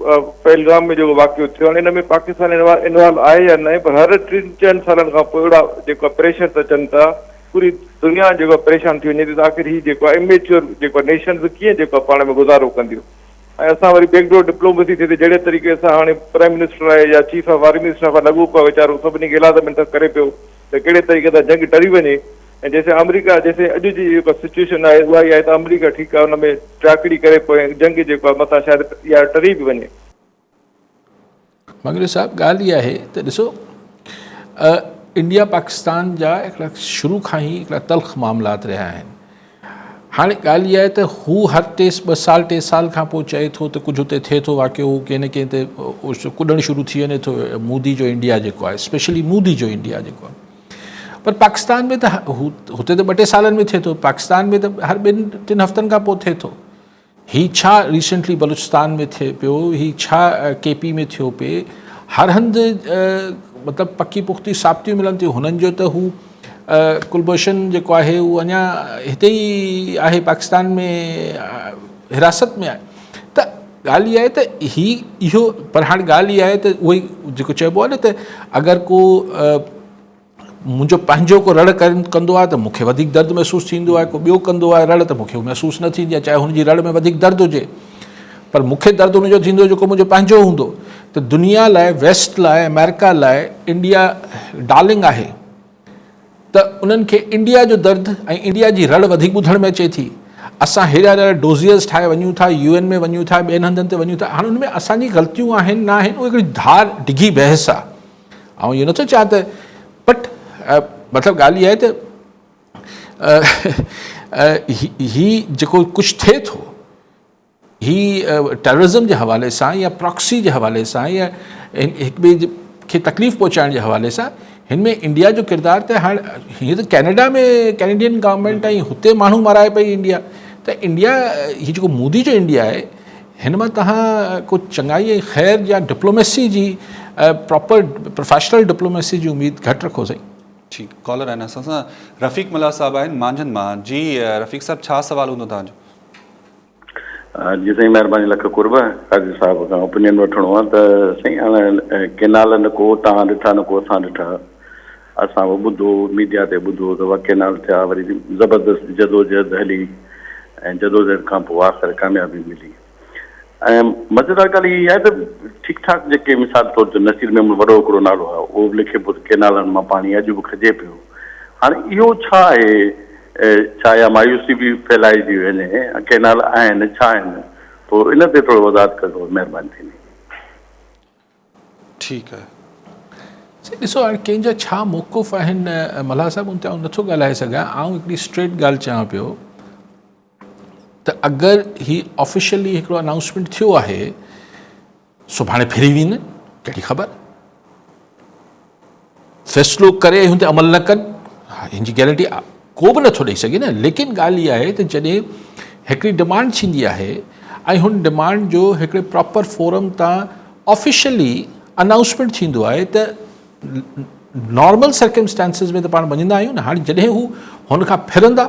[SPEAKER 9] पहलगाम में जेको वाक़ियो थियो, हाणे हिन में पाकिस्तान इन्वॉल्व आहे या न, पर हर 3-4 सालनि खां पोइ अहिड़ा जेको प्रेशर त अचनि था, पूरी दुनिया जेको परेशान थी वञे थी, त आख़िर ही जेको आहे इमेच्योर जेको नेशन्स कीअं जेको पाण में गुज़ारो कंदियूं। ऐं असां वरी बैकडोर डिप्लोमेसी थिए थी, जहिड़े तरीक़े सां हाणे प्राइम मिनिस्टर आहे या चीफ ऑफ आर्मी स्टाफ आहे लॻो पियो वीचारो सभिनी खे इलादमेंट करे पियो त कहिड़े तरीक़े सां जंग टरी वञे। ऐं जैसे अमेरिका जैसे अॼु जी जेका सिचुएशन आहे उहा ई आहे त अमेरिका ठीकु आहे, हुन में टाकड़ी करे पोइ जंग जेको आहे मथां शायदि इहा टरी बि वञे।
[SPEAKER 2] मंगरियो साहब, ॻाल्हि इहा आहे त ॾिसो, इंडिया पाकिस्तान जा हिकिड़ा शुरू खां ई हिकिड़ा तल्ख़ मामलात रहिया आहिनि। हाणे ॻाल्हि इहा आहे त हू हर 2 साल खां पोइ चए थो त कुझु हुते थिए थो वाक़ियो, कंहिं न कंहिं ते कुॾणु शुरू थी वञे थो मोदी जो इंडिया जेको आहे, स्पेशली मोदी जो इंडिया जेको आहे। पर पाकिस्तान में त हुते त 2-2 सालनि में थिए थो, पाकिस्तान में त हर 2-3 हफ़्तनि खां पोइ थिए थो। ही छा रिसेंटली बलूचिस्तान में थिए पियो, ही छा KP में थियो पिए, हर हंधि मतिलबु पकी पुख़्ती साबितियूं मिलनि थियूं हुननि जो त हू कुलभूषण जेको आहे उहो अञा हिते ई आहे, पाकिस्तान में हिरासत में आहे। त ॻाल्हि इहा आहे त इहो, पर हाणे ॻाल्हि इहा आहे त उहो ई जेको चइबो आहे न त अगरि को मुंहिंजो पंहिंजो को रड़ कंदो आहे त मूंखे वधीक दर्द महसूसु थींदो आहे, को ॿियो कंदो आहे रड़ त मूंखे महसूसु न थींदी आहे, चाहे हुनजी रड़ में वधीक दर्द हुजे, पर मूंखे दर्द हुनजो थींदो जेको मुंहिंजो पंहिंजो हूंदो। त दुनिया लाइ, वेस्ट लाइ, अमेरिका लाइ इंडिया डार्लिंग आहे, त उन्हनि खे इंडिया जो दर्द ऐं इंडिया जी रड़ वधीक ॿुधण में अचे थी। असां हेॾा डोज़ियर्स ठाहे वञूं था, UN में वञूं था, ॿियनि हंधनि ते वञूं था, हाणे हुन में असांजी ग़लतियूं आहिनि न आहिनि, उहा हिकिड़ी धार डिघी बहस आहे। ऐं इहो नथो चवां त बट मतिलबु ॻाल्हि इहा आहे त ही जेको कुझु थिए थो, ही टेररिज़म जे हवाले सां या प्रॉक्सी जे हवाले सां या हिक ॿिए खे तकलीफ़ पहुचाइण जे हवाले सां, हिन में इंडिया जो किरदारु त हाणे हीअं त कैनेडा में कैनेडियन गवर्नमेंट ऐं हुते माण्हू माराए पई इंडिया, त इंडिया हीअ जेको मोदी जो इंडिया आहे, हिन मां तव्हां कुझु चङाई ऐं ख़ैर या डिप्लोमेसी जी प्रॉपर प्रोफेशनल डिप्लोमेसी जी उमेदु घटि रखो साईं।
[SPEAKER 1] ठीकु, कॉलर आहिनि असां सां, रफ़ीक मला साहब आहिनि मांझनि मां। जी रफ़ीक साहब, छा सवाल हूंदो तव्हांजो?
[SPEAKER 4] जी साईं, महिरबानी लख कुर्ब। काज़ी साहब खां ओपिनियन वठिणो आहे त साईं हाणे केनाल न को तव्हां ॾिठा न को असां ॾिठा, असां ॿुधो मीडिया ते ॿुधो त उहा केनाल थिया, वरी ज़बरदस्त जदोजहद हली ऐं जदोजहद खां पोइ आख़िर कामयाबी मिली। ऐं मज़ेदार ॻाल्हि इहा आहे त ठीकु ठाक जेके मिसाल तौर ते नसीर में वॾो हिकिड़ो नालो आहे, उहो बि लिखे पियो त केनालनि मां पाणी अॼु बि खजे पियो। हाणे इहो छा आहे, छा या मायूसी बि फैलाइजी वञे, केनाल आहिनि छा आहिनि, पोइ इन ते थोरो वज़ाहत कयो, महिरबानी थींदी।
[SPEAKER 1] ठीकु आहे,
[SPEAKER 2] ॾिसो हाणे कंहिंजा छा मौक़ुफ़ आहिनि मल्हा साहिबु, उन ते आउं नथो ॻाल्हाए सघां। आउं हिकिड़ी स्ट्रेट ॻाल्हि चवां पियो त अगरि ही ऑफिशियली हिकिड़ो अनाउंसमेंट थियो आहे, सुभाणे फिरी वेंदे, कहिड़ी ख़बर, फ़ैसिलो करे हुन ते अमल न कनि, हिन जी गारंटी को बि नथो ॾेई सघे न। लेकिन ॻाल्हि इहा आहे त जॾहिं हिकिड़ी डिमांड थींदी आहे ऐं हुन डिमांड जो हिकिड़े प्रॉपर फोरम तां ऑफिशियली अनाउंसमेंट थींदो आहे त नॉर्मल सर्कमस्टांसिस में त पाण मञंदा आहियूं न। हाणे जॾहिं हू हुन खां फिरंदा,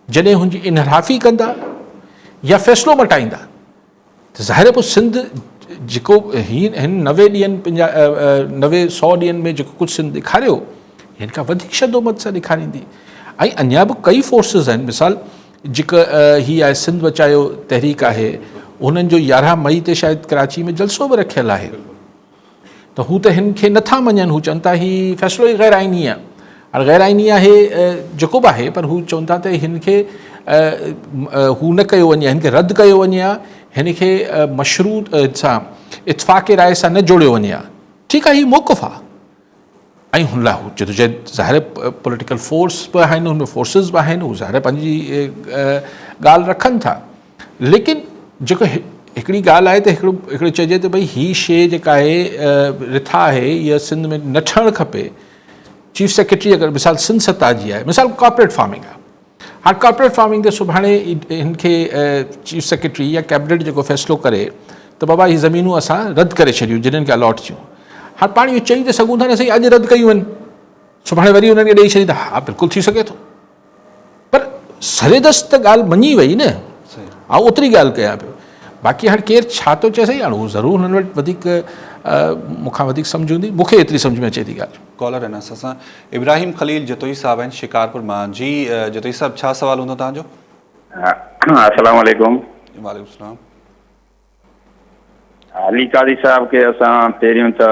[SPEAKER 2] जॾहिं हुनजी इनहराफ़ी कंदा या फ़ैसिलो मटाईंदा, त ज़ाहिर आहे पोइ सिंध जेको हिन 90 ॾींहंनि 90-100 ॾींहंनि में जेको कुझु सिंध ॾेखारियो, हिन खां वधीक शदोमत सां ॾेखारींदी। ऐं अञा बि कई फोर्सिस आहिनि, मिसाल जेका हीअ आहे सिंध बचायो तहरीक आहे, उन्हनि जो 11 मई ते शायदि कराची में जलसो बि रखियलु आहे, त हू त हिन खे नथा मञनि, हू चवनि था हीउ फ़ैसिलो ई गैर आइनी आहे। हाणे गैर आइनी आहे जेको बि आहे, पर हू चवनि था त हिन खे हू न कयो वञे, हिन खे रद्द कयो वञे हा, हिन खे मशरूत सां इतफ़ाक़ राय सां न जोड़ियो वञे हा। ठीकु आहे, हीउ मौक़ुफ़ आहे ऐं हुन लाइ हू जदोजहद ज़ाहिर पॉलिटिकल फोर्स बि आहिनि, हुन में फोर्सिस बि आहिनि, हू ज़ाहिर पंहिंजी ॻाल्हि रखनि था। लेकिन जेको हिकिड़ी ॻाल्हि आहे त हिकिड़ो चइजे त भई हीअ शइ जेका आहे रिथा आहे, इहा सिंध में न ठहणु खपे। चीफ सेक्रेटरी अगरि मिसाल सिंध सतह जी आहे, मिसाल कॉर्पोरेट फार्मिंग आहे, हाणे कॉर्पोरेट फार्मिंग ते सुभाणे हिन खे चीफ सेक्रेटरी या कैबिनेट जेको फ़ैसिलो करे त बाबा हीअ ज़मीनूं असां रद्द करे छॾियूं, जिन्हनि खे अलॉट थियूं। हाणे पाण इहो चई त सघूं था न, सही अॼु रद्द कयूं आहिनि, सुभाणे वरी उन्हनि खे ॾेई छॾींदा, हा बिल्कुलु थी सघे थो, पर सरेदस त ॻाल्हि मञी वई न, ऐं ओतिरी ॻाल्हि कयां पियो। बाक़ी हाणे केरु छा थो चए, सही हाणे उहो ज़रूरु हुननि वटि वधीक मूंखां वधीक सम्झ हूंदी, मूंखे एतिरी सम्झ में अचे थी ॻाल्हि।
[SPEAKER 1] कॉलर आहिनि असां इब्राहिम खलील जतोई साहब आहिनि शिकारपुर मां। जी जतोई साहब, छा सवाल हूंदो तव्हांजो?
[SPEAKER 10] अस्सलाम वालेकुम।
[SPEAKER 1] वालेकुम सलाम।
[SPEAKER 10] अली कादी साहब खे असां पहिरियों त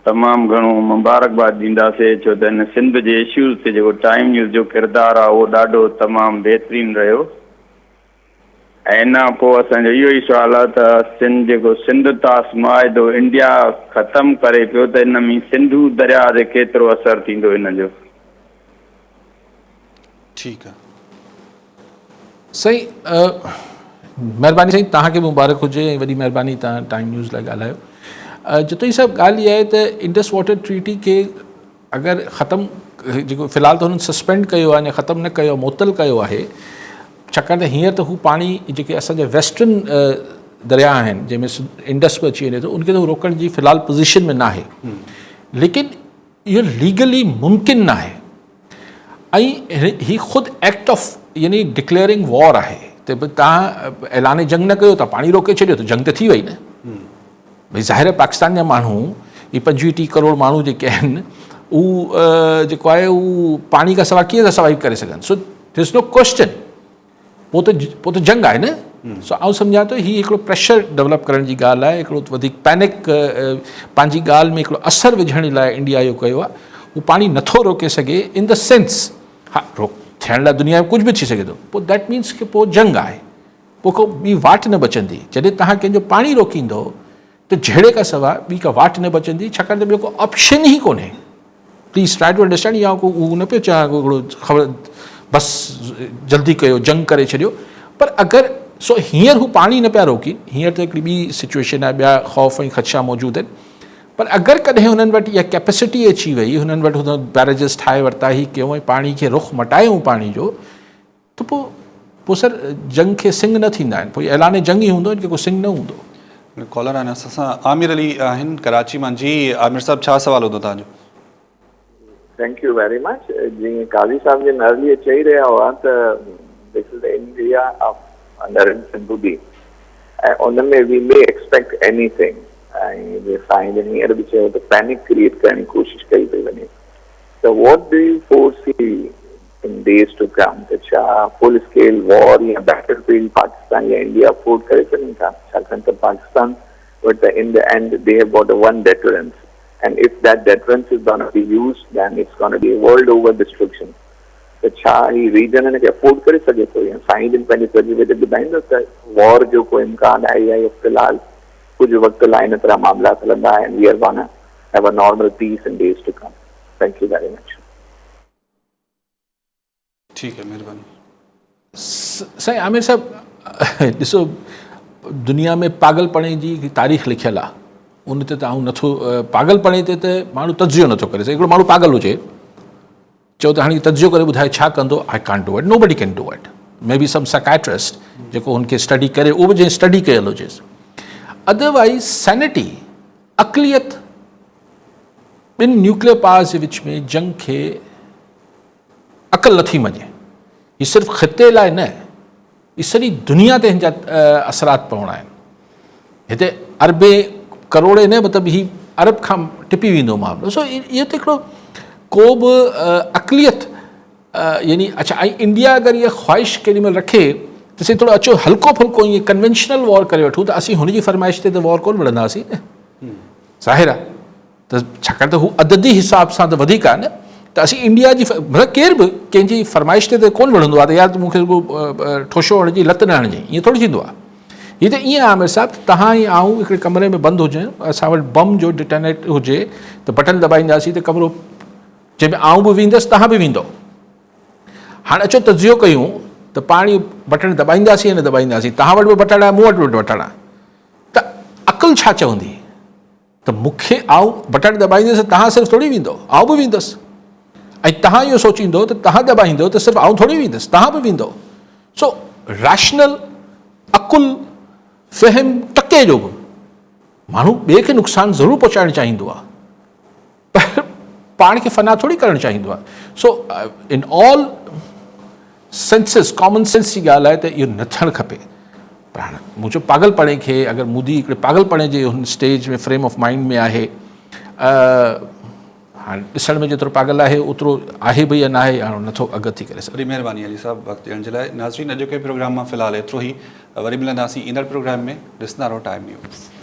[SPEAKER 10] तमामु घणो मुबारकबाद ॾींदासीं, छो त हिन सिंध जे इश्यूज़ ते जेको टाइम न्यूज़ जो किरदारु आहे उहो ॾाढो तमामु बहितरीनु रहियो। ऐं इन खां पोइ असांजो इहो ई सुवालु आहे त जेको सिंध तास मुआहिदो इंडिया ख़तमु करे पियो, त इन में सिंधू दरिया ते केतिरो असरु थींदो इन जो?
[SPEAKER 1] ठीकु आहे,
[SPEAKER 2] सही, महिरबानी साईं, तव्हांखे मुबारक हुजे ऐं वॾी महिरबानी तव्हां टाइम न्यूज़ लाइ ॻाल्हायो। जतोई साहब, ॻाल्हि इहा आहे त इंडस वाटर ट्रीटी खे अगरि ख़तमु, जेको फ़िलहालु त हुननि सस्पेंड कयो आहे, अञा ख़तमु न कयो, मुअतल कयो आहे, छाकाणि त हींअर त हू पाणी जेके असांजा वेस्टर्न दरिया आहिनि, जंहिंमें इंडस बि अची वञे थो, उनखे त रोकण जी फ़िलहालु पोज़ीशन में न आहे, लेकिन इहो लीगली मुमकिन न आहे। ऐं ही ख़ुदि एक्ट ऑफ यानी डिक्लेयरिंग वॉर आहे, त भई तव्हां ऐलान जंग न कयो, तव्हां पाणी रोके छॾियो त जंग त थी वई न। भई ज़ाहिर पाकिस्तान जा माण्हू, ही 25-30 करोड़ माण्हू जेके आहिनि, उहो जेको आहे उहो पाणी खां सवाइ कीअं था सर्वाइव करे सघनि? So there is no question, पोइ त जंग आहे न। सो आउं सम्झां थो हीअ हिकिड़ो प्रेशर डेवलप करण जी ॻाल्हि आहे, हिकिड़ो वधीक पैनिक पंहिंजी ॻाल्हि में हिकिड़ो असरु विझण लाइ इंडिया इहो कयो आहे। उहो पाणी नथो रोके सघे इन द सेंस, हा थियण लाइ दुनिया में कुझु बि थी सघे थो, पोइ दैट मीन्स की पोइ जंग आहे, पोइ को ॿी वाट न बचंदी। जॾहिं तव्हां कंहिंजो पाणी रोकींदो त जहिड़े खां सवाइ ॿी का वाट न बचंदी, छाकाणि त ॿियो को ऑप्शन ई कोन्हे। प्लीज़ ट्राई टू अंडरस्टैंड, या को उहो न पियो चवां हिकिड़ो ख़बर बसि जल्दी कयो, जंग करे छॾियो, पर अगरि सो हींअर हू पाणी न पिया रोकी, हींअर त हिकिड़ी ॿी सिचुएशन आहे, ॿिया ख़ौफ़ ऐं ख़दशा मौजूदु आहिनि, पर अगरि कॾहिं हुननि वटि इहा कैपेसिटी अची वई, हुननि वटि हुन बैरेजिस ठाहे वरिता, ही कयूं ऐं पाणी खे रुख मटायूं पाणी जो, त पोइ सर जंग खे सिंग न थींदा आहिनि, पोइ ऐलान जंग ई हूंदो, इनखे को सिंग न हूंदो।
[SPEAKER 1] कॉलर आहिनि असां आमिर अली आहिनि कराची मां। जी आमिर साहब, छा सवाल हूंदो तव्हांजो?
[SPEAKER 11] Thank you very much. जीअं काज़ी साहब जिन अर्लीअ चई रहिया हुआ त this is the India of Narendra Modi, ऐं उन में वी मे एक्सपेक्ट एनीथिंग, ऐं जे साईं जन हींअर बि चयो त पैनिक क्रिएट करण जी कोशिशि कई पई वञे, त वॉट डू यू फोरसी इन डेज टू कम? त छा फुल स्केल वॉर या बैटल फील्ड पाकिस्तान या इंडिया अफोर्ड करे सघनि था? छाकाणि त पाकिस्तान वटि त in the and they have got a one deterrence, and if that deterrence is going to be used, then it's going to be a world over destruction. त छा ही रीजन हिन खे अफोर्ड करे सघे थो? या साईं जन पंहिंजे तजुर्बे ते ॿुधाईंदो त वॉर जो को इम्कान आहे या फ़िलहाल कुझु वक़्तु लाइ इन तरह मामला हलंदा आहिनि? We are gonna have a normal peace in days to come. Thank you very much.
[SPEAKER 1] ठीक है, मेहरबानी।
[SPEAKER 2] साईं आमिर साहब, ॾिसो दुनिया में पागलपणे जी तारीख़ लिखियल आहे, उन ते तव्हां नथो, पागलपणे ते त माण्हू तजियो नथो करे सघे। हिकिड़ो माण्हू पागल हुजे, चओ त हाणे तजियो करे ॿुधाए छा कंदो, I can't do it, nobody can do it, maybe some psychiatrist जेको हुनखे स्टडी करे, उहो बि जंहिं स्टडी कयल हुजेसि। अदरवाइज़ सैनिटी, अक़लियत, ॿिनि न्यूक्लियर पावर्स जे विच में जंग खे अक़ल नथी मञे। हीअ सिर्फ़ु ख़िते लाइ न, हीअ सॼी दुनिया ते हिन जा असरात पवणा आहिनि। हिते अरबे करोड़े न, मतिलबु ही अरब खां टिपी वेंदो मामिलो। सो इहो त हिकिड़ो को बि अक़लियत यानी अच्छा ऐं इंडिया अगरि इहा ख़्वाहिश केॾी महिल रखे त साईं थोरो अचो हल्को फुल्को ईअं कन्वेंशनल वॉर करे वठूं त असीं हुनजी फरमाइश ते त वॉर कोन विढ़ंदासीं न ज़ाहिर आहे त छाकाणि त हू अददी हिसाब सां त वधीक आहे न त असीं इंडिया जी मतिलबु केर बि कंहिंजी फरमाइश ते त कोन विढ़ंदो आहे त यार मूंखे ठोशो हणिजी लत न हणिजे ईअं थोरी थींदो आहे हीअ त ईअं आहे आमिर साहिबु तव्हां ऐं आऊं हिकिड़े कमरे में बंदि हुजनि असां वटि बम जो डिटेनेट हुजे त बटन दॿाईंदासीं त कमरो जंहिंमें आऊं बि वेंदुसि तव्हां बि वेंदो हाणे अचो तजियो कयूं त पाण बटन दॿाईंदासीं या न दॿाईंदासीं तव्हां वटि बि बटण आहे मूं वटि बि बटण आहे त अक़ुलु छा चवंदी त मूंखे आऊं बटन दॿाईंदुसि तव्हां सिर्फ़ु थोरी वेंदो आऊं बि वेंदुसि ऐं तव्हां इहो सोचींदो त तव्हां दॿाईंदो त सिर्फ़ु आऊं थोरी वेंदुसि तव्हां बि वेंदो सो रैशनल अक़ुलु फ़हम टके जो बि माण्हू ॿिए खे नुक़सानु ज़रूरु पहुचाइणु चाहींदो आहे पर पाण खे फ़ना थोरी करणु चाहींदो आहे so in all senses common sense जी ॻाल्हि आहे त इहो न थियणु खपे पर हाणे मुंहिंजो पागलपणे खे अगरि मोदी हिकिड़े पागलपणे जे हुन स्टेज में फ्रेम ऑफ माइंड में आहे हाणे ॾिसण में जेतिरो पागल आहे ओतिरो आहे भई या न आहे हाणे नथो अॻु थी करे सघे
[SPEAKER 1] वॾी महिरबानी अली साहब वक़्तु ॾियण जे लाइ नाज़रीन अॼोके प्रोग्राम मां फ़िलहालु एतिरो ई वरी मिलंदासीं ईंदड़ प्रोग्राम में ॾिसंदा रहो टाइम न्यूज़।